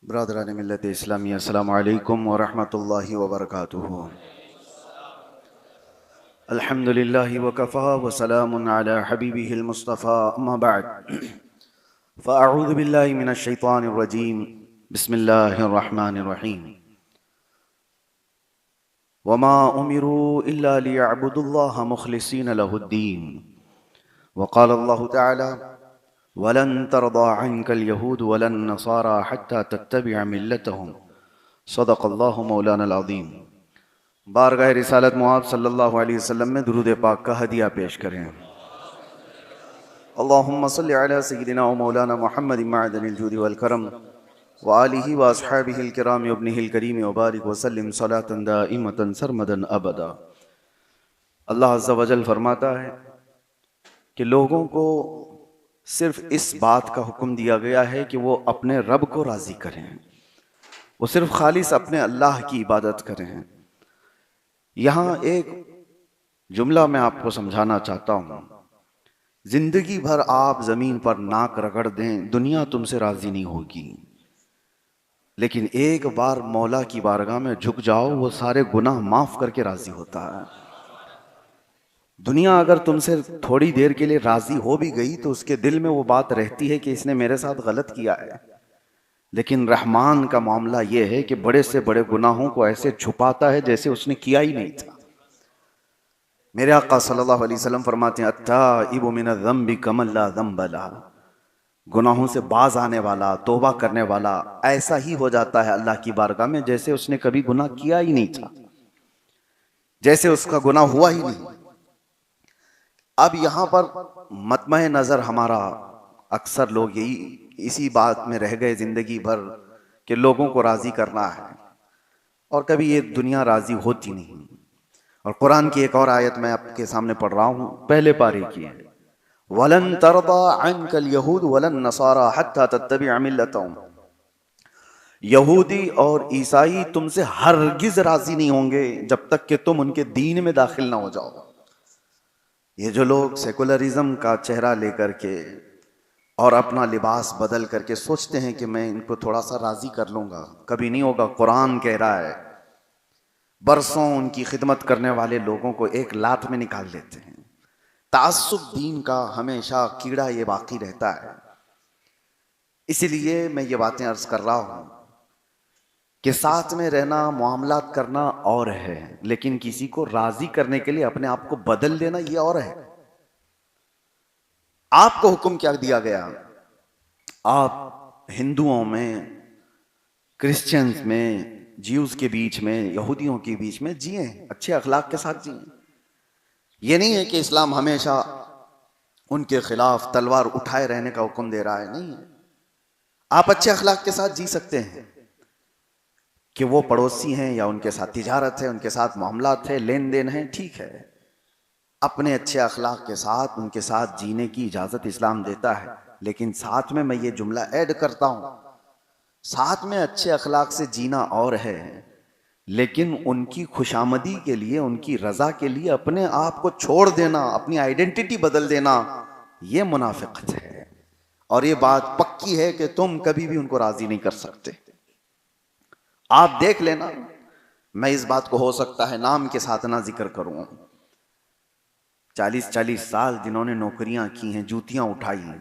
Brethren मिल्लत इस्लामी अस्सलामु अलैकुम व रहमतुल्लाहि व बरकातुहू। अल्हम्दुलिल्लाहि व कफ़ा व सलामुन अला हबीबिहिल मुस्तफ़ा अम्मा बअद फ़अऊज़ु बिल्लाहि मिनश शैतानिर रजीम बिस्मिल्लाहिर रहमानिर रहीम वमा उमिरू इल्ला लियअबुदुल्लाह मुख़लिसीन लहुद्दीन व क़ाल अल्लाहु तआला वलन तरदा अन्कल यहूद वलन नसारा हत्ता तत्तबिअ मिल्लतहुम सदक़ल्लाहु मौलाना अज़ीम। बारगाह रिसालत मुआब सल्लल्लाहु अलैहि वसल्लम में दुरूद पाक का हदिया पेश करें। अल्लाहुम्मा सल्लि अला सय्यिदिना व मौलाना मुहम्मद मअदनिल जूदि वल करम व आलिहि व अस्हाबिहिल किराम व इब्निहिल करीम व बारिक व सल्लिम सलातन दाइमतन सरमदन अबदा। अल्लाह अज़्ज़ा वजल फरमाता है कि लोगों को सिर्फ इस बात का हुक्म दिया गया है कि वो अपने रब को राज़ी करें, वो सिर्फ खालिस अपने अल्लाह की इबादत करें। यहाँ एक जुमला मैं आपको समझाना चाहता हूँ। जिंदगी भर आप जमीन पर नाक रगड़ दें, दुनिया तुमसे राजी नहीं होगी, लेकिन एक बार मौला की बारगाह में झुक जाओ, वो सारे गुनाह माफ करके राजी होता है। दुनिया अगर तुमसे थोड़ी देर के लिए राजी हो भी गई तो उसके दिल में वो बात रहती है कि इसने मेरे साथ गलत किया है, लेकिन रहमान का मामला ये है कि बड़े से बड़े गुनाहों को ऐसे छुपाता है जैसे उसने किया ही नहीं था। मेरे आका सल्लल्लाहु अलैहि वसल्लम फरमाते हैं अत्ताइबु मिनज़ ज़ंबि कमन ला ज़ंब लह, गुनाहों से बाज आने वाला, तौबा करने वाला ऐसा ही हो जाता है अल्लाह की बारगाह में जैसे उसने कभी गुनाह किया ही नहीं था, जैसे उसका गुनाह हुआ ही नहीं। अब यहाँ पर मतमय नजर हमारा, अक्सर लोग यही इसी बात में रह गए जिंदगी भर कि लोगों को राजी करना है, और कभी ये दुनिया राजी होती नहीं। और कुरान की एक और आयत मैं आपके सामने पढ़ रहा हूं, पहले पारे की है, वलन तरदा अन्कल यहूद वलन नसारा हत्ता तत्तबिअ मिल्लतहुम। यहूदी और ईसाई तुमसे हरगिज राजी नहीं होंगे जब तक कि तुम उनके दीन में दाखिल ना हो जाओ। ये जो लोग सेकुलरिज्म का चेहरा लेकर के और अपना लिबास बदल करके सोचते हैं कि मैं इनको थोड़ा सा राजी कर लूंगा, कभी नहीं होगा। कुरान कह रहा है बरसों उनकी खिदमत करने वाले लोगों को एक लात में निकाल देते हैं। तासुब दीन का हमेशा कीड़ा ये बाकी रहता है। इसीलिए मैं ये बातें अर्ज कर रहा हूं कि साथ में रहना, मुआमलात करना और है, लेकिन किसी को राजी करने के लिए अपने आप को बदल देना ये और है। आपको हुक्म क्या दिया गया? आप हिंदुओं में, क्रिश्चियंस में, ज्यूज के बीच में, यहूदियों के बीच में जिए, अच्छे अखलाक के साथ जिए। ये नहीं है कि इस्लाम हमेशा उनके खिलाफ तलवार उठाए रहने का हुक्म दे रहा है, नहीं है। आप अच्छे अखलाक के साथ जी सकते हैं कि वो पड़ोसी हैं या उनके साथ तिजारत है, उनके साथ मामलात है, लेन देन है, ठीक है। अपने अच्छे अखलाक के साथ उनके साथ जीने की इजाजत इस्लाम देता है, लेकिन साथ में मैं ये जुमला ऐड करता हूं, साथ में अच्छे अखलाक से जीना और है, लेकिन उनकी खुशामदी के लिए, उनकी रजा के लिए अपने आप को छोड़ देना, अपनी आइडेंटिटी बदल देना, यह मुनाफिकत है। और ये बात पक्की है कि तुम कभी भी उनको राजी नहीं कर सकते। आप देख लेना, मैं इस बात को हो सकता है नाम के साथ ना जिक्र करूं, 40-40 साल जिन्होंने नौकरियां की हैं, जूतियां उठाई हैं,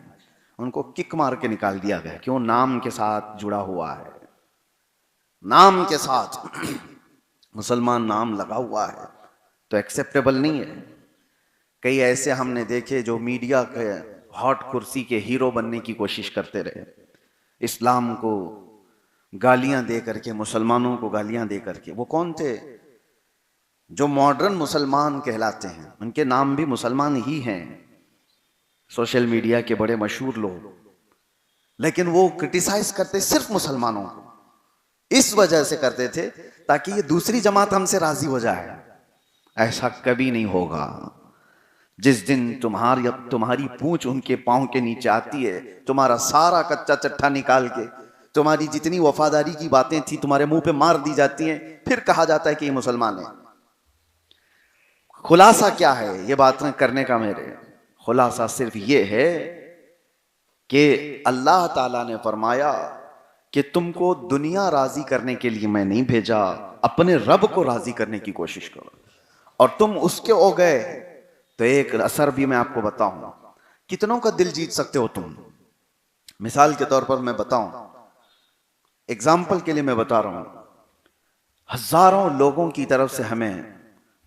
उनको किक मार के निकाल दिया गया। क्यों? नाम के साथ जुड़ा हुआ है, नाम के साथ मुसलमान नाम लगा हुआ है तो एक्सेप्टेबल नहीं है। कई ऐसे हमने देखे जो मीडिया के हॉट कुर्सी के हीरो बनने की कोशिश करते रहे, इस्लाम को गालियां दे करके, मुसलमानों को गालियां दे करके। वो कौन थे? जो मॉडर्न मुसलमान कहलाते हैं, उनके नाम भी मुसलमान ही हैं, सोशल मीडिया के बड़े मशहूर लोग, लेकिन वो क्रिटिसाइज करते सिर्फ मुसलमानों को। इस वजह से करते थे ताकि ये दूसरी जमात हमसे राजी हो जाए। ऐसा कभी नहीं होगा। जिस दिन तुम्हारी पूंछ उनके पांव के नीचे आती है, तुम्हारा सारा कच्चा चट्टा निकाल के, तुम्हारी जितनी वफादारी की बातें थी तुम्हारे मुंह पे मार दी जाती हैं, फिर कहा जाता है कि ये मुसलमान है। खुलासा क्या है ये बातें करने का? मेरे खुलासा सिर्फ ये है कि अल्लाह ताला ने फरमाया कि तुमको दुनिया राजी करने के लिए मैं नहीं भेजा, अपने रब को राजी करने की कोशिश करो, और तुम उसके हो गए तो एक असर भी मैं आपको बताऊं, कितनों का दिल जीत सकते हो तुम। मिसाल के तौर पर मैं बताऊं, एग्जाम्पल के लिए मैं बता रहा हूं, हजारों लोगों की तरफ से हमें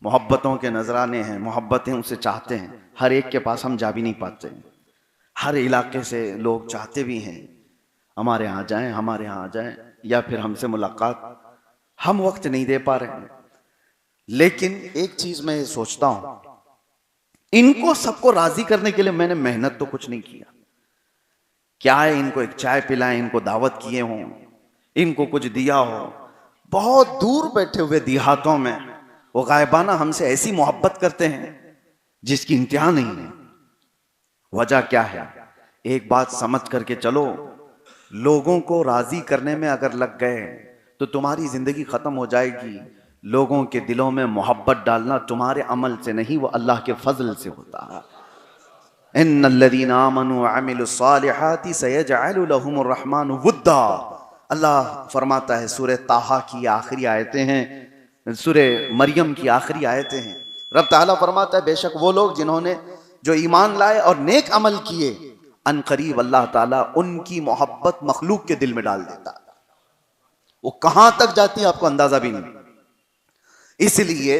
मोहब्बतों के नजराने हैं, मोहब्बतें उनसे चाहते हैं, हर एक के पास हम जा भी नहीं पाते, हर इलाके से लोग चाहते भी हैं हमारे यहाँ जाएं, हमारे यहाँ आ जाएं, या फिर हमसे मुलाकात, हम वक्त नहीं दे पा रहे हैं। लेकिन एक चीज मैं सोचता हूं, इनको सबको राजी करने के लिए मैंने मेहनत तो कुछ नहीं किया। क्या है, इनको एक चाय पिलाएं, इनको दावत किए हों, इनको कुछ दिया हो, बहुत दूर बैठे हुए देहातों में वो गायबाना हमसे ऐसी मोहब्बत करते हैं जिसकी इंतहा नहीं है। वजह क्या है? एक बात समझ करके चलो, लोगों को राजी करने में अगर लग गए तो तुम्हारी जिंदगी खत्म हो जाएगी। लोगों के दिलों में मोहब्बत डालना तुम्हारे अमल से नहीं, वो अल्लाह के फजल से होता है। इन्नल्लज़ीना आमनू व अमिलुस्सालिहाति सयजअलु लहुमुर रहमानु वुद्दा। अल्लाह फरमाता है, सूरह ताहा की आखिरी आयतें हैं, सूरह मरियम की आखिरी आयतें हैं। रब ताला फरमाता है, बेशक वो लोग जिन्होंने जो ईमान लाए और नेक अमल किए, अन करीब अल्लाह ताला उनकी मोहब्बत मखलूक के दिल में डाल देता। वो कहां तक जाती है आपको अंदाजा भी नहीं। इसलिए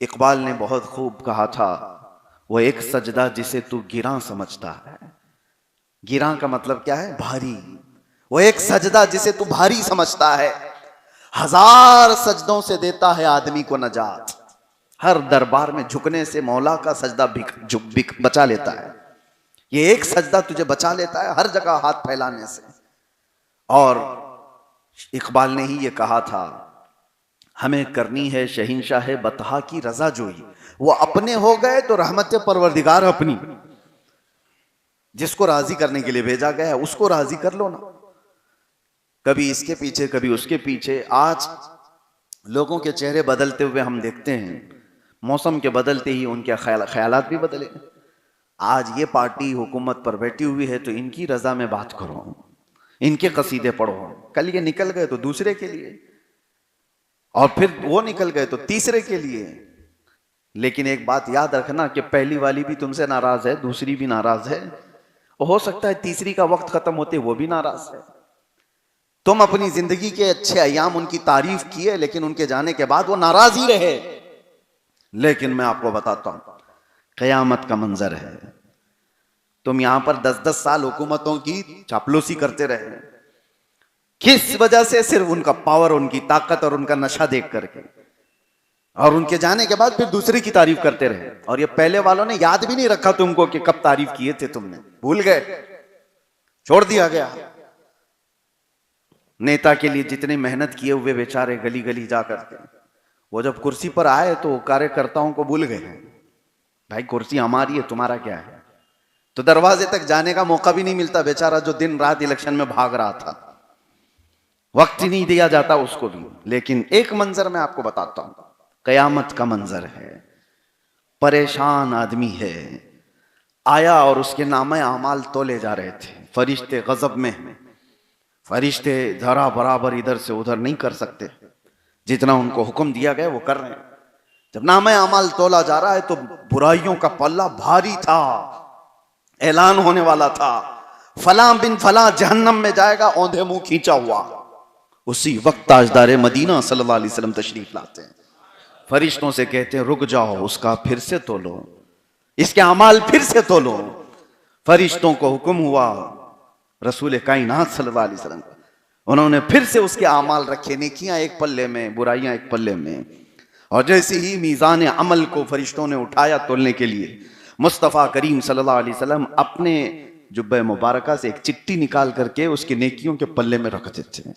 इकबाल ने बहुत खूब कहा था, वो एक सजदा जिसे तू गिरा समझता है। गिरा का मतलब क्या है? भारी। वो एक सजदा जिसे तू भारी समझता है, हजार सजदों से देता है आदमी को नजात। हर दरबार में झुकने से मौला का सजदा बचा लेता है। ये एक सजदा तुझे बचा लेता है हर जगह हाथ फैलाने से। और इकबाल ने ही ये कहा था, हमें करनी है शहिंशाह बतहा की रजा जोई। वो अपने हो गए तो रहमत परवरदिगार अपनी। जिसको राजी करने के लिए भेजा गया है उसको राजी कर लो ना, कभी इसके पीछे कभी उसके पीछे। आज लोगों के चेहरे बदलते हुए हम देखते हैं, मौसम के बदलते ही उनके ख्यालात भी बदले। आज ये पार्टी हुकूमत पर बैठी हुई है तो इनकी रजा में बात करो, इनके कसीदे पढ़ो। कल ये निकल गए तो दूसरे के लिए, और फिर वो निकल गए तो तीसरे के लिए। लेकिन एक बात याद रखना कि पहली वाली भी तुमसे नाराज है, दूसरी भी नाराज है, हो सकता है तीसरी का वक्त खत्म होते वो भी नाराज है। तुम अपनी जिंदगी के अच्छे अयाम उनकी तारीफ किए, लेकिन उनके जाने के बाद वो नाराज ही रहे। लेकिन मैं आपको बताता हूं, कयामत का मंजर है। तुम यहां पर 10-10 साल हुकूमतों की चापलूसी करते रहे, किस वजह से? सिर्फ उनका पावर, उनकी ताकत और उनका नशा देख करके। और उनके जाने के बाद फिर दूसरे की तारीफ करते रहे। और ये पहले वालों ने याद भी नहीं रखा तुमको कि कब तारीफ किए थे तुमने, भूल गए, छोड़ दिया गया। नेता के लिए जितनी मेहनत किए हुए बेचारे गली गली जा करके, वो जब कुर्सी पर आए तो कार्यकर्ताओं को भूल गए। भाई कुर्सी हमारी है, तुम्हारा क्या है? तो दरवाजे तक जाने का मौका भी नहीं मिलता बेचारा, जो दिन रात इलेक्शन में भाग रहा था, वक्त ही नहीं दिया जाता उसको भी। लेकिन एक मंजर मैं आपको बताता हूं, कयामत का मंजर है। परेशान आदमी है, आया और उसके नामे अमाल तोले जा रहे थे। फरिश्ते गजब में हैं, फरिश्ते जरा बराबर इधर से उधर नहीं कर सकते, जितना उनको हुक्म दिया गया वो कर रहे हैं। जब नामे अमाल तोला जा रहा है तो बुराइयों का पल्ला भारी था, ऐलान होने वाला था, फला बिन फला जहन्नम में जाएगा, औंधे मुंह खींचा हुआ। उसी वक्त ताजदार मदीना सल्लल्लाहु अलैहि वसल्लम तशरीफ लाते हैं, फरिश्तों से कहते हैं रुक जाओ, उसका फिर से तोलो, इसके अमाल फिर से तोलो। फरिश्तों को हुक्म हुआ, रसूल कायनात सल्लल्लाहु अलैहि वसल्लम, उन्होंने फिर से उसके अमाल रखे, नेकियां एक पल्ले में, बुराइयां एक पल्ले में। और जैसे ही मीज़ान अमल को फरिश्तों ने उठाया तोलने के लिए, मुस्तफ़ा करीम सल्लल्लाहु अलैहि वसल्लम अपने जुब्बे मुबारका से एक चिट्ठी निकाल करके उसके नेकियों के पल्ले में रख देते हैं।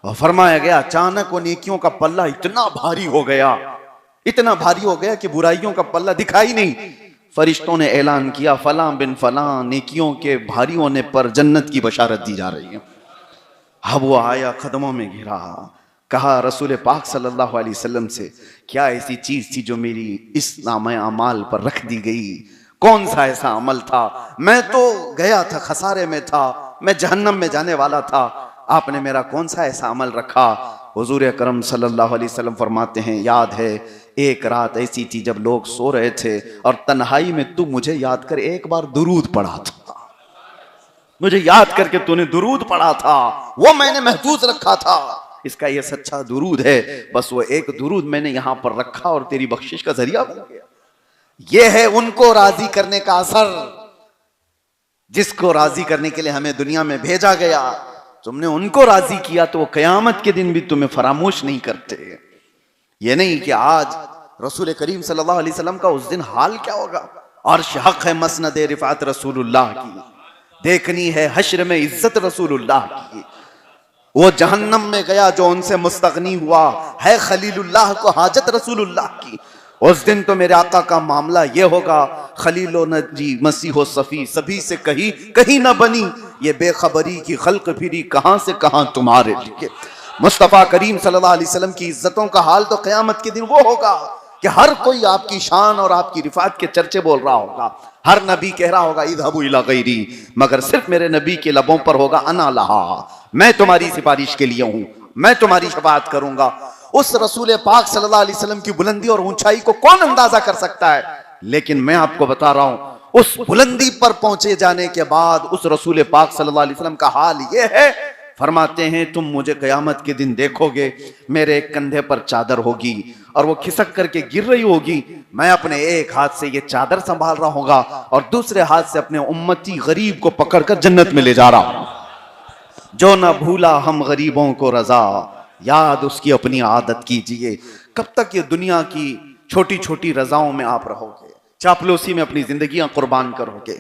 और फरमाया गया, अचानक वो नेकियों का पल्ला इतना भारी हो गया, इतना भारी हो गया कि बुराइयों का पल्ला दिखाई नहीं। फरिश्तों ने ऐलान किया, फलां बिन फलां नेकियों के भारी होने पर जन्नत की बशारत दी जा रही है। अब वो आया, कदमों में घिरा, कहा रसूल पाक सल्लल्लाहु अलैहि वसल्लम से, क्या ऐसी चीज थी जो मेरी इस नामे अमाल पर रख दी गई? कौन सा ऐसा अमल था? मैं तो गया था, खसारे में था, मैं जहन्नम में जाने वाला था। आपने मेरा कौन सा ऐसा अमल रखा? हुजूर अकरम सल्लल्लाहु अलैहि वसल्लम फरमाते हैं, याद है एक रात ऐसी थी जब लोग सो रहे थे और तन्हाई में तू मुझे याद कर एक बार दुरूद पढ़ा था, मुझे याद करके तूने दुरूद पढ़ा था, वो मैंने महफूज रखा था। इसका ये सच्चा दुरूद है, बस वो एक दुरूद मैंने यहां पर रखा और तेरी बख्शिश का जरिया बन गया। ये है उनको राजी करने का असर, जिसको राजी करने के लिए हमें दुनिया में भेजा गया। तुमने उनको राजी किया तो वो कयामत के दिन भी तुम्हें फरामोश नहीं करते। ये नहीं कि आज रसूल करीम सल्लल्लाहु अलैहि वसल्लम का उस दिन हाल क्या होगा। अर्श हक है मसनद रिफात रसूलुल्लाह की, देखनी है हश्र में इज्जत रसूलुल्लाह की। वो जहन्नम में गया जो उनसे मुस्तगनी हुआ, है खलीलुल्लाह को हाजत रसूलुल्लाह की। उस दिन तो मेरे आका का मामला ये होगा, खलीलो नजी मसीहो सफी सभी से कहीं न बनी, ये बेखबरी की खल्क फिरी कहां से कहां तुम्हारे लिए। मुस्तफ़ा करीम सल्लल्लाहु अलैहि वसल्लम की इज्जतों का हाल तो क़यामत के दिन वो होगा कि हर कोई आपकी शान और आपकी रिफात के चर्चे बोल रहा होगा। हर नबी कह रहा होगा इज़हबू इला गैरी, मगर सिर्फ मेरे नबी के लबों पर होगा अना लहा, मैं तुम्हारी सिफारिश के लिए हूं, मैं तुम्हारी शफाअत करूंगा। उस रसूल पाक सल्लल्लाहु अलैहि वसल्लम की बुलंदी और ऊंचाई को कौन अंदाजा कर सकता है। लेकिन मैं आपको बता रहा हूं, उस बुलंदी पर पहुंचे जाने के बाद उस रसूल पाक सल्लल्लाहु अलैहि वसल्लम का हाल यह है, फरमाते हैं तुम मुझे कयामत के दिन देखोगे, मेरे एक कंधे पर चादर होगी और वो खिसक करके गिर रही होगी, मैं अपने एक हाथ से ये चादर संभाल रहा होगा और दूसरे हाथ से अपने उम्मती गरीब को पकड़कर जन्नत में ले जा रहा हूं। जो न भूला हम गरीबों को रजा, याद उसकी अपनी आदत कीजिए। कब तक ये दुनिया की छोटी छोटी रजाओं में आप रहोगे, चापलूसी में अपनी जिंदगियां कुर्बान करोगे।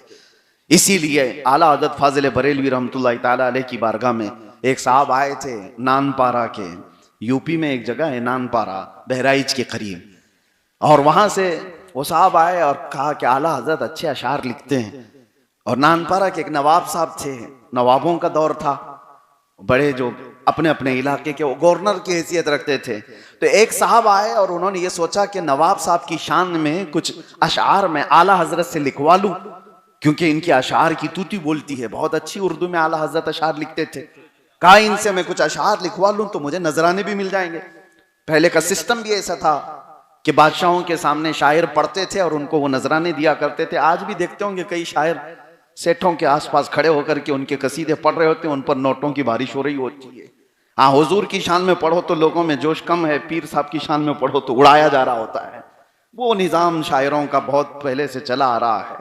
इसीलिए आला हज़रत फाजिल बरेलवी रहमतुल्लाहि ताला अलैह की बारगाह में एक साहब आए थे नानपारा के, यूपी में एक जगह है नानपारा बहराइच के करीब, और वहां से वो साहब आए और कहा कि आला हजरत अच्छे अशार लिखते हैं। और नानपारा के एक नवाब साहब थे, नवाबों का दौर था, बड़े जो अपने अपने इलाके के गवर्नर की हैसियत रखते थे। तो एक साहब आए और उन्होंने ये सोचा कि नवाब साहब की शान में कुछ अशार में आला हजरत से लिखवा लूं, क्योंकि इनके अशार की तूती बोलती है, बहुत अच्छी उर्दू में आला हजरत अशार लिखते थे। कहा इनसे मैं कुछ अशार लिखवा लूं तो मुझे नजराने भी मिल जाएंगे। पहले का सिस्टम भी ऐसा था कि बादशाहों के सामने शायर पढ़ते थे और उनको वो नजराने दिया करते थे। आज भी देखते होंगे कई शायर सेठों के आसपास खड़े होकर के उनके कसीदे पढ़ रहे होते हैं, उन पर नोटों की बारिश हो रही होती है। हाँ, हुजूर की शान में पढ़ो तो लोगों में जोश कम है, पीर साहब की शान में पढ़ो तो उड़ाया जा रहा होता है। वो निजाम शायरों का बहुत पहले से चला आ रहा है।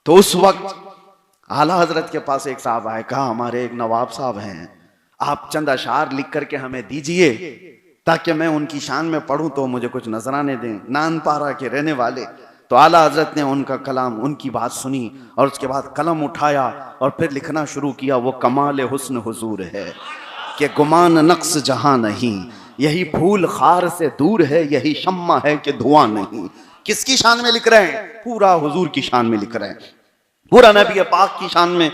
तो उस वक्त आला हजरत के पास एक साहब आए, कहा हमारे एक नवाब साहब हैं, आप चंद अशार लिख करके हमें दीजिए ताकि मैं उनकी शान में पढ़ूं तो मुझे कुछ नजराने दें, नानपारा के रहने वाले। तो आला हजरत ने उनका कलाम, उनकी बात सुनी और उसके बाद कलम उठाया और फिर लिखना शुरू किया। वो कमाल हुस्न हुजूर है कि गुमान नक्स जहां नहीं, यही फूल खार से दूर है, यही शम्मा है कि धुआं नहीं। किसकी शान में लिख रहे हैं? पूरा हुजूर की शान में लिख रहे हैं, पूरा नबी पाक की शान में।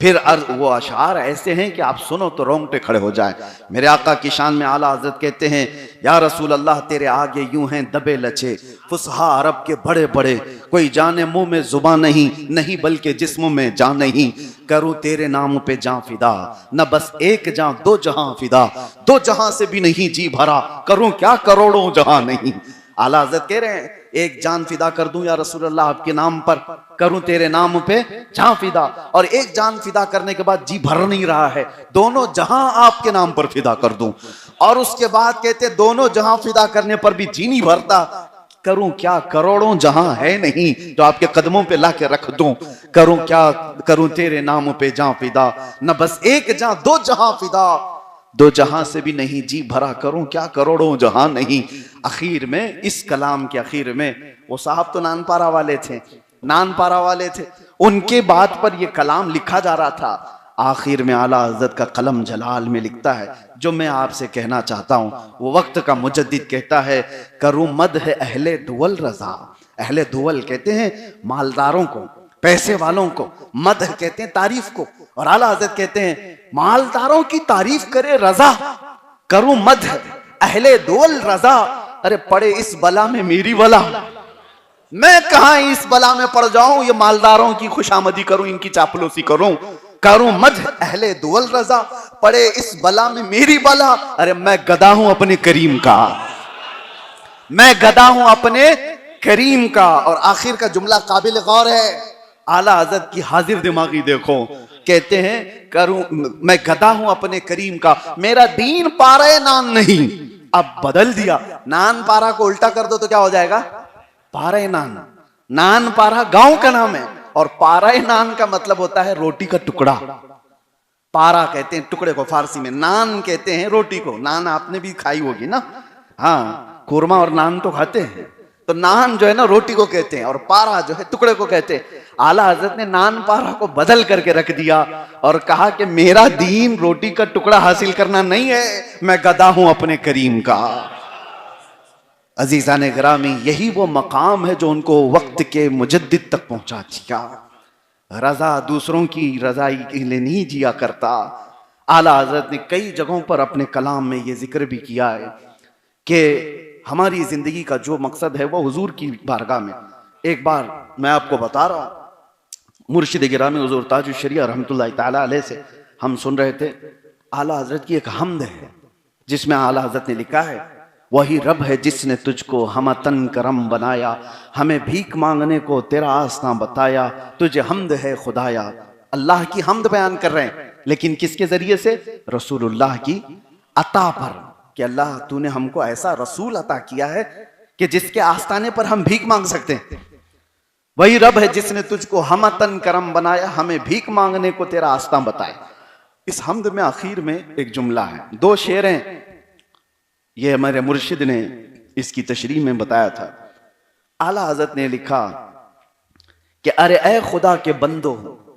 फिर वो अशार ऐसे हैं कि आप सुनो तो रोंगटे खड़े हो जाए। मेरे आका की शान में आला हजरत कहते हैं, या रसूल अल्लाह तेरे आगे यूं हैं दबे लचे, फुसहा अरब के बड़े बड़े, कोई जाने मुंह में जुबान नहीं, नहीं बल्कि जिस्म में जान नहीं। करूं तेरे नाम पे जान फिदा, न बस एक जान दो जहां फिदा, दो जहां से भी नहीं जी भरा, करूं क्या करोड़ों जहां नहीं। आला हज़रत कह रहे हैं एक जान फिदा कर दूं या रसूल अल्लाह आपके नाम पर, करूं तेरे नाम पे जान फिदा। और एक जान फिदा करने के बाद जी भर नहीं रहा है, दोनों जहां आपके नाम पर फिदा कर दूं। और उसके बाद कहते दोनों जहां फिदा करने पर भी जी नहीं भरता, करूं क्या करोड़ों जहां है नहीं तो आपके कदमों पे ला के रख दूं। करूं क्या करूं तेरे नाम पे जान फिदा, न बस एक जान दो जहां फिदा, दो जहां से भी नहीं जी भरा, करूं क्या करोड़ों जहां नहीं। आखिर में इस कलाम के आखिर में वो साहब तो नानपारा वाले थे, नानपारा वाले थे, उनके बात पर ये कलाम लिखा जा रहा था। आखिर में आला हज़रत का कलम जलाल में लिखता है, जो मैं आपसे कहना चाहता हूं वो वक्त का मुजद्दिद कहता है, करूं मद है अहले दुवल रजा। अहले दुवल कहते हैं मालदारों को, पैसे वालों को, मद कहते हैं तारीफ को, और आला हज़रत कहते हैं मालदारों की तारीफ करे रजा, करूं मद अहले दुवल रजा। अरे पड़े इस बला में मेरी बला, मैं कहां इस बला में पड़ जाऊं, ये मालदारों की खुशामदी करूं, इनकी चापलूसी करूं। करूं मद अहले दुवल रजा, पड़े इस बला में मेरी बला। अरे मैं गधा हूं अपने करीम का, मैं गधा हूं अपने करीम का। और आखिर का जुमला काबिल गौर है, आला हजरत की हाजिर दिमागी देखो, कहते हैं करूं मैं गधा हूं अपने करीम का, मेरा दीन पारा नान नहीं। अब बदल दिया, नान पारा को उल्टा कर दो तो क्या हो जाएगा, पारा नान। नान पारा गांव का नाम है, और पारा नान का मतलब होता है रोटी का टुकड़ा। पारा कहते हैं टुकड़े को फारसी में, नान कहते हैं रोटी को। नान आपने भी खाई होगी ना, हाँ, कोरमा और नान तो खाते हैं। तो नान जो है ना रोटी को कहते हैं, और पारा जो है टुकड़े को कहते हैं। आला हजरत ने नान पारा को बदल करके रख दिया और कहा कि मेरा दीन रोटी का टुकड़ा हासिल करना नहीं है, मैं गधा हूं अपने करीम का। अजीजान गिरामी, यही वो मकाम है जो उनको वक्त के मुजद्दिद तक पहुंचा दिया। रजा दूसरों की रजाई के लिए नहीं जिया करता। आला हजरत ने कई जगहों पर अपने कलाम में ये जिक्र भी किया है कि हमारी जिंदगी का जो मकसद है वो हुजूर की बारगाह में। एक बार मैं आपको बता रहा हूं, मुर्शिद गिरामी हुजूर ताजुल शरिया रहमतुल्लाह ताला अलैह से हम सुन रहे थे। आला हजरत की एक हमद है जिसमें आला हजरत ने लिखा है, वही रब है जिसने तुझको हम तन करम बनाया, हमें भीख मांगने को तेरा आसना बताया, तुझे हमद है खुदाया। अल्लाह की हमद बयान कर रहे हैं, लेकिन किसके जरिए से, रसूलुल्लाह की अता पर, कि अल्लाह तूने हमको ऐसा रसूल अता किया है कि जिसके आस्ताने पर हम भीख मांग सकते हैं। वही रब है जिसने तुझको हम तन करम बनाया, हमें भीख मांगने को तेरा आस्ता बताया। इस हमद में आखिर में एक जुमला है, दो शेर हैं। ये हमारे मुर्शिद ने इसकी तशरीह में बताया था। आला हजरत ने लिखा कि अरे ए खुदा के बंदो,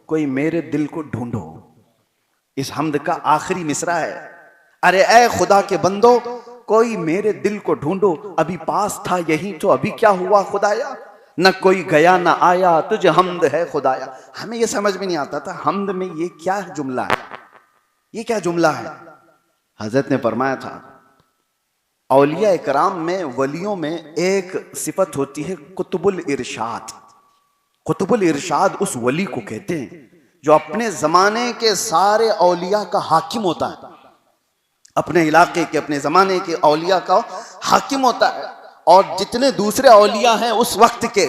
कोई मेरे दिल को ढूंढो। इस हमद का आखिरी मिसरा है, अरे ए खुदा के बंदो, कोई मेरे दिल को ढूंढो, अभी पास था यही तो अभी क्या हुआ खुदाया, न कोई गया न आया, तुझे हमद है खुदाया। हमें यह समझ में नहीं आता था हमद में ये क्या जुमला है, ये क्या जुमला है। हजरत ने फरमाया था, औलिया इकराम में, वलियों में एक सिफत होती है कुतुबुल इरशाद। कुतुबुल इरशाद उस वली को कहते हैं जो अपने जमाने के सारे औलिया का हाकिम होता है, अपने इलाके के, अपने जमाने के औलिया का हाकिम होता है। और जितने दूसरे औलिया हैं उस वक्त के,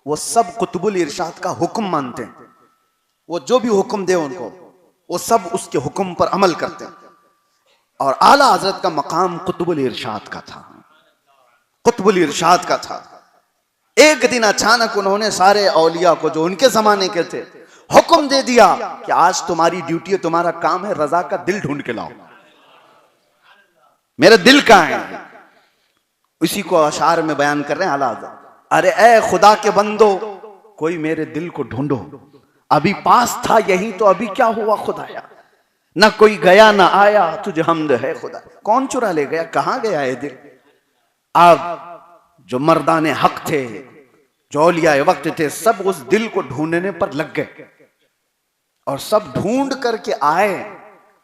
वो सब कुतुबुल इरशाद का हुक्म मानते हैं। वो जो भी हुक्म दे उनको, वो सब उसके हुक्म पर अमल करते हैं। और आला हजरत का मकाम कुतुबुल इरशाद का था, कुतुबुल इरशाद का था। एक दिन अचानक उन्होंने सारे औलिया को जो उनके जमाने के थे हुक्म दे दिया कि आज तुम्हारी ड्यूटी है, तुम्हारा काम है रजा का दिल ढूंढ के लाओ। मेरा दिल कहां है, इसी को अशार में बयान कर रहे हैं आला हजरत। अरे ए खुदा के बंदो, कोई मेरे दिल को ढूंढो, अभी पास था यही तो अभी क्या हुआ खुदाया, ना कोई गया ना आया, तुझे हमद है खुदा। कौन चुरा ले गया, कहां गया है दिल। अब जो मर्दाने हक थे, जो औलिया वक्त थे, सब उस दिल को ढूंढने पर लग गए और सब ढूंढ करके आए।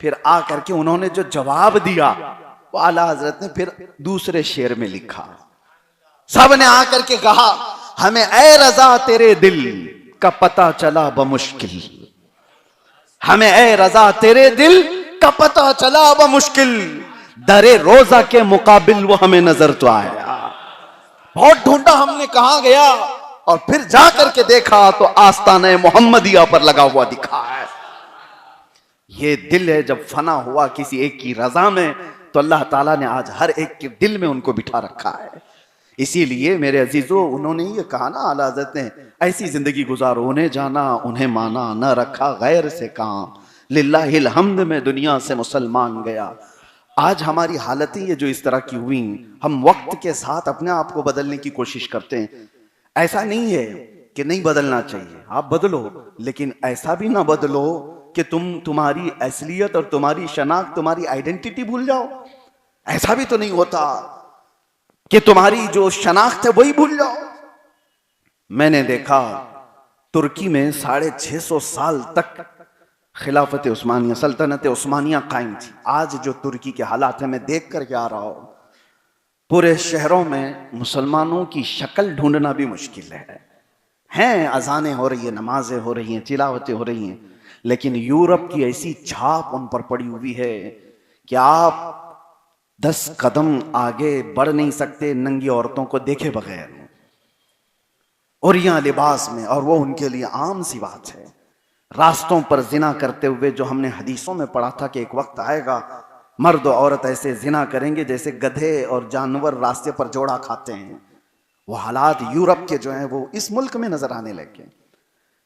फिर आ करके उन्होंने जो जवाब दिया वो आला हजरत ने फिर दूसरे शेर में लिखा। सब ने आकर के कहा, हमें ए रजा तेरे दिल का पता चला बमुश्किल, हमें ए रजा तेरे दिल का पता चला बमुश्किल, दरे रोजा के मुकाबिल वो हमें नजर तो आया। बहुत ढूंढा हमने, कहां गया, और फिर जा करके देखा तो आस्ताने मोहम्मदिया पर लगा हुआ दिखा है। ये दिल है, जब फना हुआ किसी एक की रजा में तो अल्लाह ताला ने आज हर एक के दिल में उनको बिठा रखा है। इसीलिए मेरे अजीजों, उन्होंने ये कहा ना आला हज़रत ने, ऐसी जिंदगी गुजारो उन्हें जाना उन्हें माना, न रखा गैर से काम, लिल्लाहिल हम्द में दुनिया से मुसलमान गया। आज हमारी हालतें ये जो इस तरह की हुई, हम वक्त के साथ अपने आप को बदलने की कोशिश करते हैं। ऐसा नहीं है कि नहीं बदलना चाहिए, आप बदलो, लेकिन ऐसा भी ना बदलो कि तुम्हारी असलियत और तुम्हारी शनाख्त, तुम्हारी आइडेंटिटी भूल जाओ। ऐसा भी तो नहीं होता कि तुम्हारी जो शनाख्त है वही भूल जाओ। मैंने देखा तुर्की में 650 साल तक खिलाफत उस्मानिया, सल्तनत उस्मानिया कायम थी। आज जो तुर्की के हालात है, मैं देख कर के आ रहा हूं, पूरे शहरों में मुसलमानों की शक्ल ढूंढना भी मुश्किल है। अजानें हो रही है, नमाजें हो रही हैं, तिलावतें हो रही हैं, लेकिन यूरोप की ऐसी छाप उन पर पड़ी हुई है कि आप 10 कदम आगे बढ़ नहीं सकते नंगी औरतों को देखे बगैर, और यहाँ लिबास में, और वो उनके लिए आम सी बात है। रास्तों पर जिना करते हुए, जो हमने हदीसों में पढ़ा था कि एक वक्त आएगा मर्द और औरत ऐसे जिना करेंगे जैसे गधे और जानवर रास्ते पर जोड़ा खाते हैं, वो हालात यूरोप के जो हैं वो इस मुल्क में नजर आने लगे।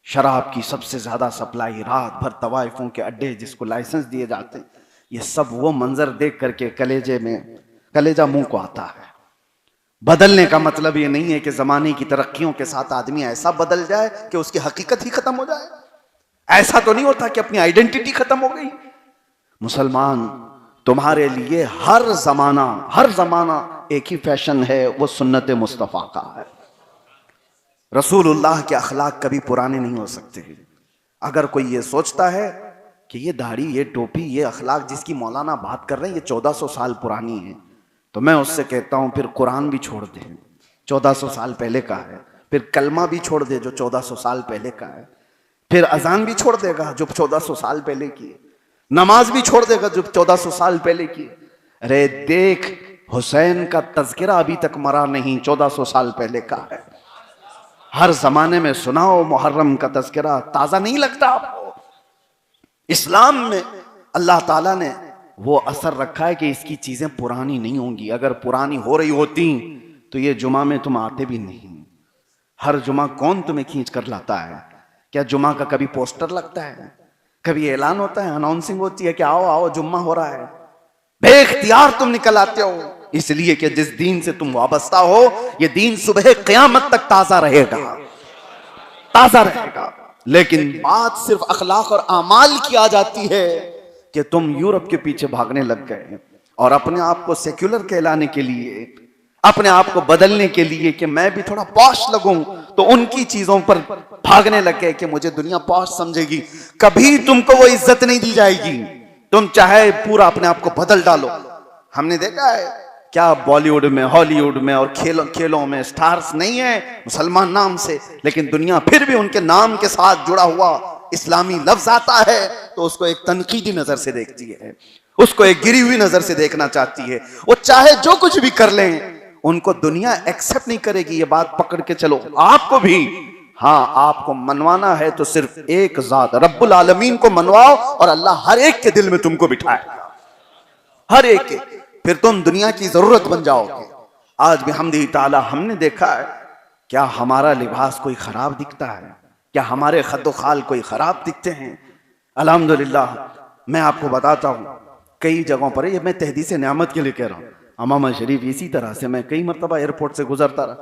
शराब की सबसे ज्यादा सप्लाई, रात भर तवाइफों के अड्डे जिसको लाइसेंस दिए जाते हैं, ये सब वो मंजर देख करके कलेजा मुंह को आता है। बदलने का मतलब ये नहीं है कि जमाने की तरक्कियों के साथ आदमी ऐसा बदल जाए कि उसकी हकीकत ही खत्म हो जाए। ऐसा तो नहीं होता कि अपनी आइडेंटिटी खत्म हो गई। मुसलमान, तुम्हारे लिए हर जमाना एक ही फैशन है, वो सुन्नत मुस्तफा का है। रसूलुल्लाह के अखलाक कभी पुराने नहीं हो सकते। अगर कोई ये सोचता है कि ये दाढ़ी, ये टोपी, ये अखलाक जिसकी मौलाना बात कर रहे हैं ये 1400 साल पुरानी है, तो मैं उससे कहता हूं फिर कुरान भी छोड़ दे, 1400 साल पहले का है। फिर कलमा भी छोड़ दे जो 1400 साल पहले का है। फिर अजान भी छोड़ देगा जो 1400 साल पहले की है। नमाज भी छोड़ देगा जो 1400 साल पहले की है। अरे देख, हुसैन का तज़किरा अभी तक मरा नहीं, 1400 साल पहले का है। हर जमाने में सुनाओ मुहर्रम का तज़किरा, ताजा नहीं लगता आपको? इस्लाम में अल्लाह ताला ने वो असर रखा है कि इसकी चीजें पुरानी नहीं होंगी। अगर पुरानी हो रही होती तो ये जुमा में तुम आते भी नहीं। हर जुमा कौन तुम्हें खींच कर लाता है? क्या जुमा का कभी पोस्टर लगता है? कभी ऐलान होता है, अनाउंसिंग होती है कि आओ आओ जुम्मा हो रहा है? बेइख्तियार तुम निकल आते हो, इसलिए कि जिस दीन से तुम वाबस्ता हो ये दीन सुबह क़यामत तक ताजा रहेगा, ताजा रहेगा। लेकिन बात सिर्फ अखलाक और आमाल की आ जाती है कि तुम यूरोप के पीछे भागने लग गए और अपने आप को सेक्युलर कहलाने के लिए, अपने आप को बदलने के लिए कि मैं भी थोड़ा पॉश लगूं, तो उनकी चीजों पर भागने लग गए कि मुझे दुनिया पॉश समझेगी। कभी तुमको वो इज्जत नहीं दी जाएगी, तुम चाहे पूरा अपने आप को बदल डालो। हमने देखा है क्या बॉलीवुड में, हॉलीवुड में और खेलों में स्टार्स नहीं है मुसलमान नाम से, लेकिन दुनिया फिर भी उनके नाम के साथ जुड़ा हुआ इस्लामी लफ्ज आता है तो उसको एक तनकीदी नजर से देखती है, उसको एक गिरी हुई नजर से देखना चाहती है। वो चाहे जो कुछ भी कर लें, उनको दुनिया एक्सेप्ट नहीं करेगी। ये बात पकड़ के चलो, आपको भी, हाँ, आपको मनवाना है तो सिर्फ एक जात रब्बुल आलमीन को मनवाओ और अल्लाह हर एक के दिल में तुमको बिठाएगा, हर एक के। फिर तुम दुनिया की जरूरत बन जाओगे। आज भी हमदी ताला हमने देखा है, क्या हमारा लिबास कोई खराब दिखता है? क्या हमारे खद्दो खाल कोई खराब दिखते हैं? अल्हम्दुलिल्लाह, मैं आपको बताता हूँ कई जगहों पर, ये मैं तहदीस नियामत के लिए कह रहा हूँ, अमामा शरीफ इसी तरह से मैं कई मरतबा एयरपोर्ट से गुजरता रहा,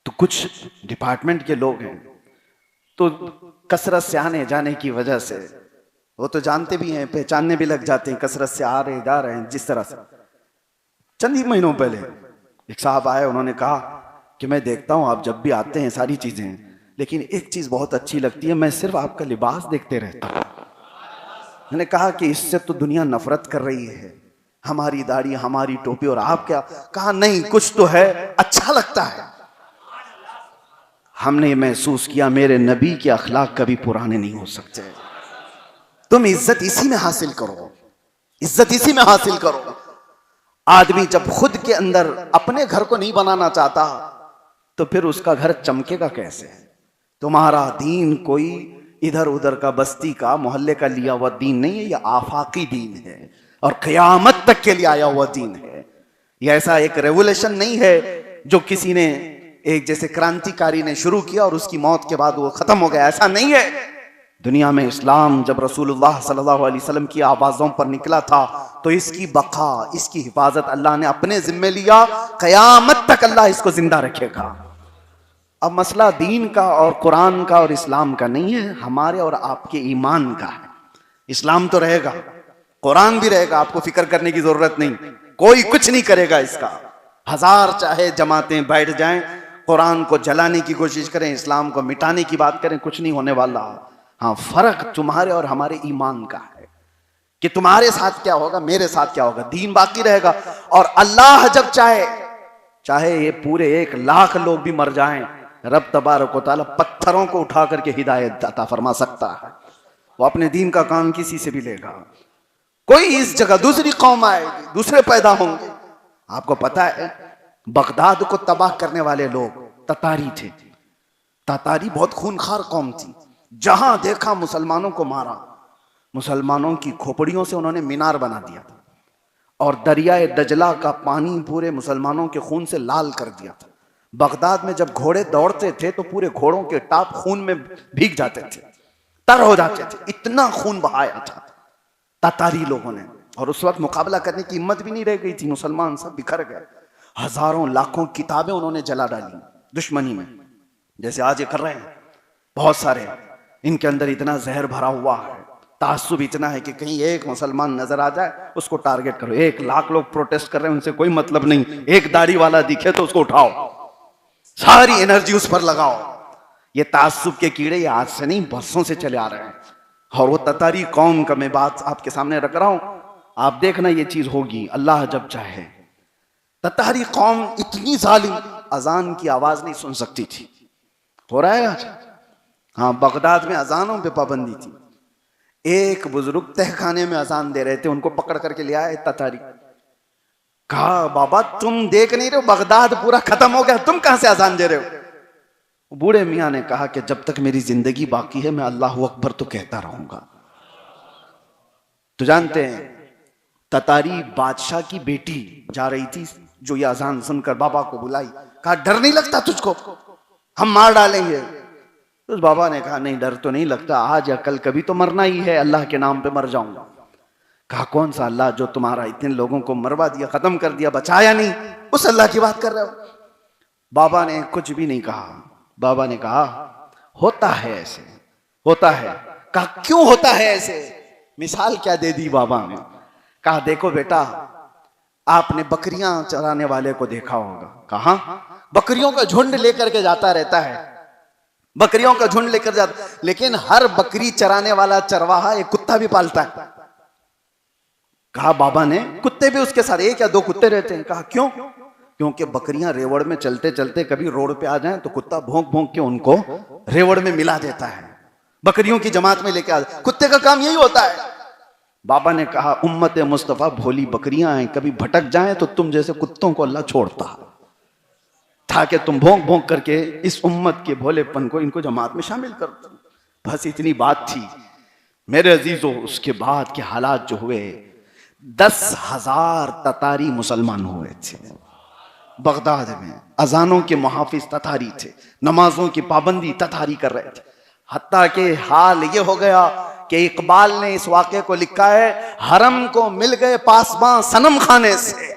तो कुछ डिपार्टमेंट के लोग हैं तो कसरत से आने जाने की वजह से वो तो जानते भी हैं, पहचानने भी लग जाते हैं, कसरत से आ रहे जा रहे हैं। जिस तरह से चंद ही महीनों पहले एक साहब आए, उन्होंने कहा कि मैं देखता हूं आप जब भी आते हैं सारी चीजें हैं, लेकिन एक चीज बहुत अच्छी लगती है, मैं सिर्फ आपका लिबास देखते रहता हूं। मैंने कहा कि इससे तो दुनिया नफरत कर रही है, हमारी दाढ़ी, हमारी टोपी, और आप क्या? कहा नहीं, कुछ तो है, अच्छा लगता है। हमने महसूस किया मेरे नबी के अखलाक कभी पुराने नहीं हो सकते। तुम इज्जत इसी में हासिल करो, इज्जत इसी में हासिल करो। आदमी जब खुद के अंदर अपने घर को नहीं बनाना चाहता तो फिर उसका घर चमकेगा कैसे? तुम्हारा दीन कोई इधर उधर का, बस्ती का, मोहल्ले का लिया हुआ दीन नहीं है, यह आफाकी दीन है और क़यामत तक के लिए आया हुआ दीन है। यह ऐसा एक रेवोल्यूशन नहीं है जो किसी ने, एक जैसे क्रांतिकारी ने शुरू किया और उसकी मौत के बाद वो खत्म हो गया, ऐसा नहीं है। दुनिया में इस्लाम जब रसूलुल्लाह सल्लल्लाहु अलैहि वसल्लम की आवाज़ों पर निकला था तो इसकी बका, इसकी हिफाजत अल्लाह ने अपने जिम्मे लिया, क़यामत तक अल्लाह इसको जिंदा रखेगा। अब मसला दीन का और कुरान का और इस्लाम का नहीं है, हमारे और आपके ईमान का है। इस्लाम तो रहेगा, कुरान भी रहेगा, आपको फिक्र करने की जरूरत नहीं, कोई कुछ नहीं करेगा इसका। हजार चाहे जमातें बैठ जाएं, कुरान को जलाने की कोशिश करें, इस्लाम को मिटाने की बात करें, कुछ नहीं होने वाला। हाँ, फर्क तुम्हारे और हमारे ईमान का है कि तुम्हारे साथ क्या होगा, मेरे साथ क्या होगा। दीन बाकी रहेगा और अल्लाह जब चाहे ये पूरे 1,00,000 लोग भी मर जाएं, रब तबारक व तआला पत्थरों को उठा करके हिदायत अता फरमा सकता है। वो अपने दीन का काम किसी से भी लेगा। कोई इस जगह दूसरी कौम आएगी, दूसरे पैदा होंगे। आपको पता है बगदाद को तबाह करने वाले लोग ततारी थे। ततारी बहुत खूनखार कौम थी, जहां देखा मुसलमानों को मारा, मुसलमानों की खोपड़ियों से उन्होंने मीनार बना दिया था और दरियाए दजला का पानी पूरे मुसलमानों के खून से लाल कर दिया था। बगदाद में जब घोड़े दौड़ते थे तो पूरे घोड़ों के टाप खून में भीग जाते थे, तर हो जाते थे, इतना खून बहाया था ततारी लोगों ने। और उस वक्त मुकाबला करने की हिम्मत भी नहीं रह गई थी, मुसलमान सब बिखर गए। हजारों लाखों किताबें उन्होंने जला डाली दुश्मनी में, जैसे आज ये कर रहे हैं बहुत सारे। इनके अंदर इतना जहर भरा हुआ है, तासुब इतना है कि कहीं एक मुसलमान नजर आ जाए उसको टारगेट करो। 1 लाख लोग प्रोटेस्ट कर रहे हैं, उनसे कोई मतलब नहीं, एक दाढ़ी वाला दिखे तो उसको उठाओ, सारी एनर्जी उस पर लगाओ। ये तासुब के कीड़े ये आज से नहीं, बरसों से चले आ रहे हैं। और वो ततारी कौम का मैं बात आपके सामने रख रहा हूं, आप देखना ये चीज होगी अल्लाह जब चाहे। ततारी कौम इतनी जालिम, अजान की आवाज नहीं सुन सकती थी। हो रहा है आज, हाँ, बगदाद में अजानों पे पाबंदी थी। एक बुजुर्ग तहखाने में अजान दे रहे थे, उनको पकड़ करके ले आए ततारी। कहा बाबा तुम देख नहीं रहे हो बगदाद पूरा खत्म हो गया, तुम कहां से अजान दे रहे हो? बूढ़े मियां ने कहा कि जब तक मेरी जिंदगी बाकी है मैं अल्लाह अकबर तो कहता रहूंगा। तो जानते हैं ततारी बादशाह की बेटी जा रही थी, जो ये अजान सुनकर बाबा को बुलाई, कहा डर नहीं लगता तुझको, हम मार डालेंगे। तो उस बाबा ने कहा नहीं डर तो नहीं लगता, आज या कल कभी तो मरना ही है, अल्लाह के नाम पे मर जाऊंगा। कहा कौन सा अल्लाह जो तुम्हारा इतने लोगों को मरवा दिया, खत्म कर दिया, बचाया नहीं, उस अल्लाह की बात कर रहे हो? बाबा ने कुछ भी नहीं कहा। बाबा ने कहा होता है ऐसे, होता है। कहा क्यों होता है ऐसे? मिसाल क्या दे दी बाबा ने। कहा देखो बेटा, आपने बकरियां चराने वाले को देखा होगा। कहा बकरियों का झुंड लेकर के जाता रहता है, बकरियों का झुंड लेकर जाता, लेकिन हर बकरी चराने वाला चरवाहा एक कुत्ता भी पालता है। कहा बाबा ने कुत्ते भी उसके साथ, 1 या 2 कुत्ते रहते हैं। कहा क्यों? क्योंकि बकरियां रेवड़ में चलते चलते कभी रोड पे आ जाएं तो कुत्ता भौंक भौंक के उनको रेवड़ में मिला देता है, बकरियों की जमात में लेके आ, कुत्ते का काम यही होता है। बाबा ने कहा उम्मत मुस्तफा भोली बकरियां हैं, कभी भटक जाएं तो तुम जैसे कुत्तों को अल्लाह छोड़ता था कि तुम भौंक भौंक करके इस उम्मत के भोलेपन को इनको जमात में शामिल कर दो। बस इतनी बात थी मेरे अजीजों। उसके बाद के हालात जो हुए, 10,000 ततारी मुसलमान हुए थे बगदाद में। अजानों के मुहाफिज ततारी थे, नमाजों की पाबंदी ततारी कर रहे थे। हत्ता के हाल ये हो गया कि इकबाल ने इस वाक़े को लिखा है, हरम को मिल गए पासबां सनम खाने से।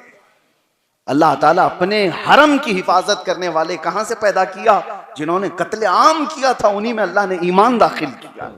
अल्लाह ताला अपने हरम की हिफाजत करने वाले कहां से पैदा किया? जिन्होंने कत्ले आम किया था, उन्हीं में अल्लाह ने ईमान दाखिल किया,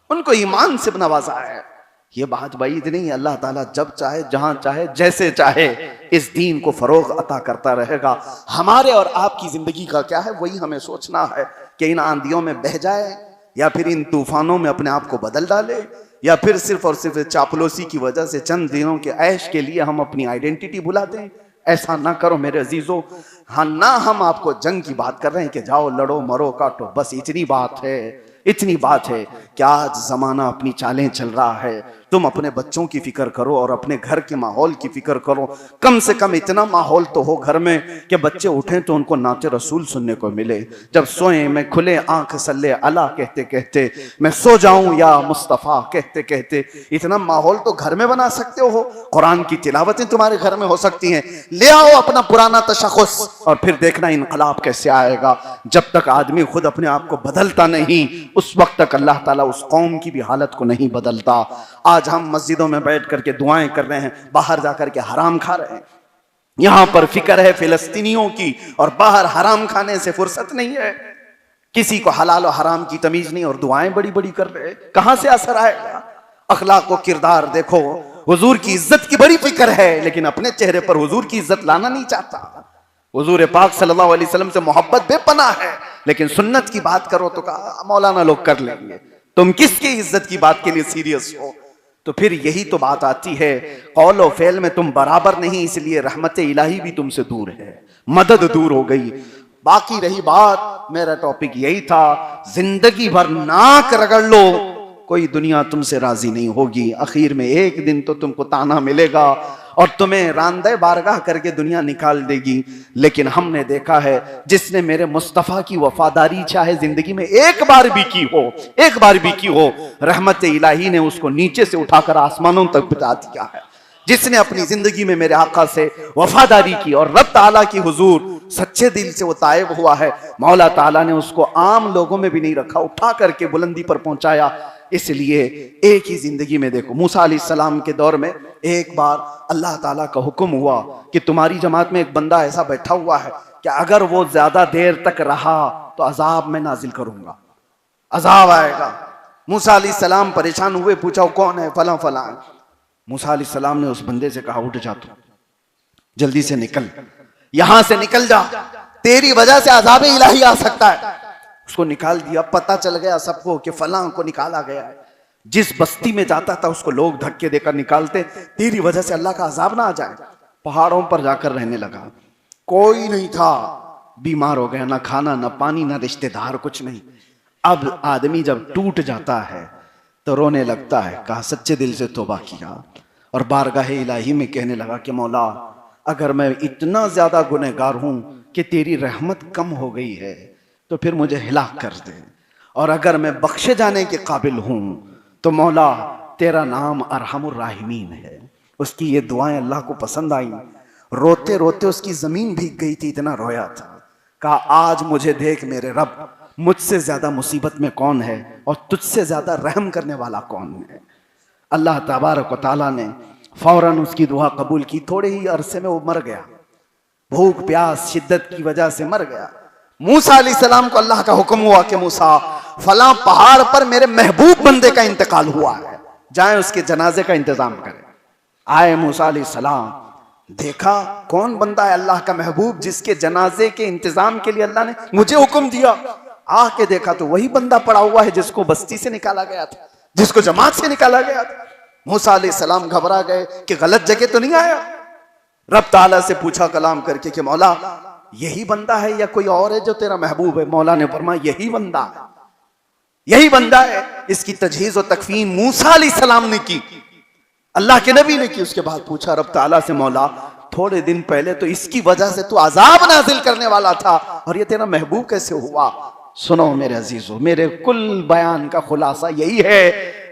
उनको ईमान से नवाजा है। ये बात बाईद नहीं, अल्लाह ताला जब चाहे, जहां चाहे, जैसे चाहे इस दीन को फरोग अता करता रहेगा। हमारे और आपकी जिंदगी का क्या है, वही हमें सोचना है कि इन आंधियों में बह जाए या फिर इन तूफानों में अपने आप को बदल डाले, या फिर सिर्फ और सिर्फ चापलूसी की वजह से चंद दिनों के ऐश के लिए हम अपनी आइडेंटिटी भुला दें। ऐसा ना करो मेरे अजीजों। हाँ, ना हम आपको जंग की बात कर रहे हैं कि जाओ लड़ो मरो काटो, बस इतनी बात है, इतनी बात है कि आज जमाना अपनी चालें चल रहा है। तुम अपने बच्चों की फिक्र करो और अपने घर के माहौल की फिक्र करो। कम से कम इतना माहौल तो हो घर में कि बच्चे उठें तो उनको नाते रसूल सुनने को मिले। जब सोए मैं खुले आंख सल्ले अला कहते कहते, मैं सो जाऊं या मुस्तफ़ा कहते कहते, इतना माहौल तो घर में बना सकते हो। कुरान की तिलावतें तुम्हारे घर में हो सकती हैं। ले आओ अपना पुराना तशख़्ख़ुस और फिर देखना इनकलाब कैसे आएगा। जब तक आदमी खुद अपने आप को बदलता नहीं, उस वक्त तक अल्लाह ताला उस कौम की भी हालत को नहीं बदलता। आज हम मस्जिदों में बैठ करके दुआएं कर रहे हैं, बाहर जाकर के हराम खा रहे हैं। यहां पर फिक्र है फिलिस्तीनियों की और बाहर हराम खाने से फुर्सत नहीं है। किसी को हलाल और हराम की तमीज नहीं और दुआएं बड़ी बड़ी कर रहे हैं। कहां से असर आएगा? अखलाक और किरदार देखो। हुजूर की इज्जत की बड़ी फिक्र है, लेकिन अपने चेहरे पर हुजूर की इज्जत लाना नहीं चाहता। हुजूर पाक सल्लल्लाहु अलैहि वसल्लम से मोहब्बत बेपनाह है, लेकिन सुन्नत की बात करो तो कहा मौलाना लोग कर लेंगे। तुम किसकी इज्जत की बात के लिए सीरियस हो? तो फिर यही तो बात आती है, कौल और फेल में तुम बराबर नहीं, इसलिए रहमत इलाही भी तुमसे दूर है, मदद दूर हो गई। बाकी रही बात, मेरा टॉपिक यही था, जिंदगी भर नाक रगड़ लो, कोई दुनिया तुमसे राजी नहीं होगी, आखिर में एक दिन तो तुमको ताना मिलेगा और तुम्हें रांदे बारगाह करके दुनिया निकाल देगी। लेकिन हमने देखा है जिसने मेरे मुस्तफ़ा की वफादारी चाहे जिंदगी में एक बार भी की हो, एक बार भी की हो, रहमत इलाही ने उसको नीचे से उठाकर आसमानों तक पहुंचा दिया है। जिसने अपनी जिंदगी में मेरे आका से वफादारी की और रब ताला की हुजूर सच्चे दिल से वो तायब हुआ है, मौला ताला ने उसको आम लोगों में भी नहीं रखा, उठा करके बुलंदी पर पहुंचाया। इसलिए एक ही जिंदगी में देखो, मूसा अलैहिस्सलाम के दौर में एक बार अल्लाह ताला का हुक्म हुआ कि तुम्हारी जमात में एक बंदा ऐसा बैठा हुआ है कि अगर वो ज्यादा देर तक रहा तो अजाब में नाजिल करूंगा, अजाब आएगा। मूसा अलैहिस्सलाम परेशान हुए, पूछा कौन है? फला फला। मूसा अलैहिस्सलाम ने उस बंदे से कहा, उठ जा तू, जल्दी से निकल, यहां से निकल जा, तेरी वजह से अजाब इलाही आ सकता है। उसको निकाल दिया। पता चल गया सबको कि फलां को निकाला गया है। जिस बस्ती में जाता था उसको लोग धक्के देकर निकालते, तेरी वजह से अल्लाह का अजाब ना आ जाए। पहाड़ों पर जाकर रहने लगा, कोई नहीं था, बीमार हो गया, ना खाना ना पानी ना रिश्तेदार, कुछ नहीं। अब आदमी जब टूट जाता है तो रोने लगता है। कहा सच्चे दिल से तौबा किया और बारगाह इलाही में कहने लगा कि मौला, अगर मैं इतना ज्यादा गुनहगार हूं कि तेरी रहमत कम हो गई है तो फिर मुझे हिलाक कर दे, और अगर मैं बख्शे जाने के काबिल हूं तो मौला तेरा नाम अरहमुर राहिमीन है। उसकी ये दुआएं अल्लाह को पसंद आई। रोते रोते उसकी जमीन भीग गई थी, इतना रोया था। कहा आज मुझे देख मेरे रब, मुझसे ज्यादा मुसीबत में कौन है और तुझसे ज्यादा रहम करने वाला कौन है। अल्लाह तबारक व तआला ने फौरन उसकी दुआ कबूल की। थोड़े ही अरसे में वो मर गया, भूख प्यास शिद्दत की वजह से मर गया। मूसा अलैहिस्सलाम को अल्लाह का हुक्म हुआ कि मूसा, फलां पहाड़ पर मेरे महबूब बंदे का इंतकाल हुआ है, जाएं उसके जनाजे का इंतजाम करें। आए मूसा अलैहिस्सलाम, देखा कौन बंदा है अल्लाह का महबूब जिसके जनाजे के इंतजाम के लिए अल्लाह ने मुझे हुक्म दिया। आके देखा तो वही बंदा पड़ा हुआ है जिसको बस्ती से निकाला गया था, जिसको जमात से निकाला गया था। मूसा अलैहिस्सलाम घबरा गए कि गलत जगह तो नहीं आया। रब ताला से पूछा कलाम करके कि मौला यही बंदा है या कोई और है जो तेरा महबूब है? मौला ने फरमाया यही बंदा है, यही बंदा है। इसकी तजहीज और तकफीन मूसा अलैहिस्सलाम ने की, अल्लाह के नबी ने की। उसके बाद पूछा रब ताला से, मौला थोड़े दिन पहले तो इसकी वजह से तू अजाब नाजिल करने वाला था और ये तेरा महबूब कैसे हुआ? सुनो मेरे अजीजों, मेरे कुल बयान का खुलासा यही है।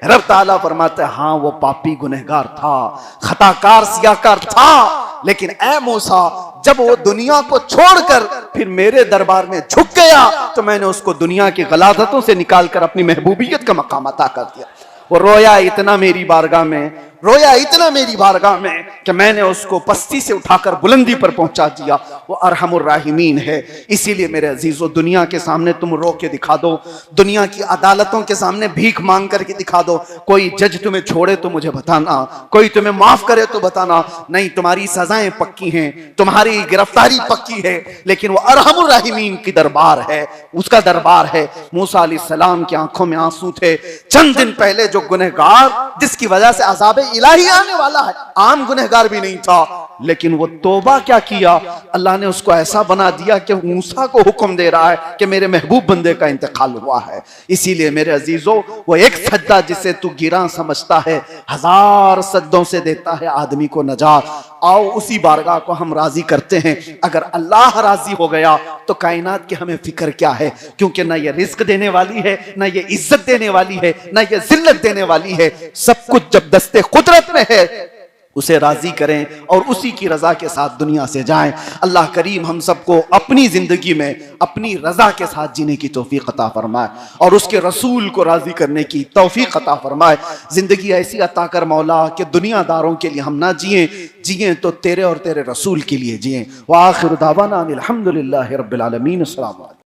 रब ताला फरमाते हैं हाँ वो पापी गुनहगार था, खताकार सियाकार था, लेकिन ए मूसा जब वो दुनिया को छोड़कर फिर मेरे दरबार में झुक गया तो मैंने उसको दुनिया की गलाजतों से निकालकर अपनी महबूबियत का मकाम अता कर दिया। वो रोया इतना मेरी बारगाह में, रोया इतना मेरी बारगाह में कि मैंने उसको पस्ती से उठाकर बुलंदी पर पहुंचा दिया। वो अरहमुर राहिमीन है। इसीलिए मेरे अजीजों, दुनिया के सामने तुम रो के दिखा दो, दुनिया की अदालतों के सामने भीख मांग करके दिखा दो। कोई जज तुम्हें छोड़े तो मुझे बताना, कोई तुम्हें माफ करे तो बताना। नहीं, तुम्हारी सजाएं पक्की हैं, तुम्हारी गिरफ्तारी पक्की है, लेकिन वो अरहमुर राहिमीन की दरबार है, उसका दरबार है। मूसा अलैहिस्सलाम की आंखों में आंसू थे। चंद दिन पहले जो गुनहगार जिसकी वजह से अज़ाब इलाही आने वाला है, आम गुनहगार भी नहीं था, लेकिन वो तौबा क्या किया, अल्लाह ने उसको ऐसा बना दिया कि मूसा को हुक्म दे रहा है कि मेरे महबूब बंदे का इंतकाल हुआ है। इसीलिए मेरे अजीजों, वो एक सजदा जिसे तू गिरा समझता है, 1000 सजदों से देता है आदमी को नजात। आओ उसी बारगाह को हम राजी करते हैं। अगर अल्लाह राजी हो गया तो कायनात की हमें फिक्र क्या है, क्योंकि ना ये रिस्क देने वाली है, ना ये इज्जत देने वाली है, ना ये जिल्लत देने वाली है। सब कुछ जब दस्ते कुदरत में है उसे राजी करें और उसी की रजा के साथ दुनिया से जाएं। अल्लाह करीम हम सबको अपनी जिंदगी में अपनी रजा के साथ जीने की तौफीक अता फरमाए और उसके रसूल को राजी करने की तौफीक अता फरमाए। जिंदगी ऐसी अता कर मौला कि दुनियादारों के लिए हम ना जिए तो तेरे और तेरे रसूल के लिए जिए। व आखिर दावाना अनिल हम्दुलिल्लाहि रब्बिल आलमीन। अस्सलाम वालेकुम।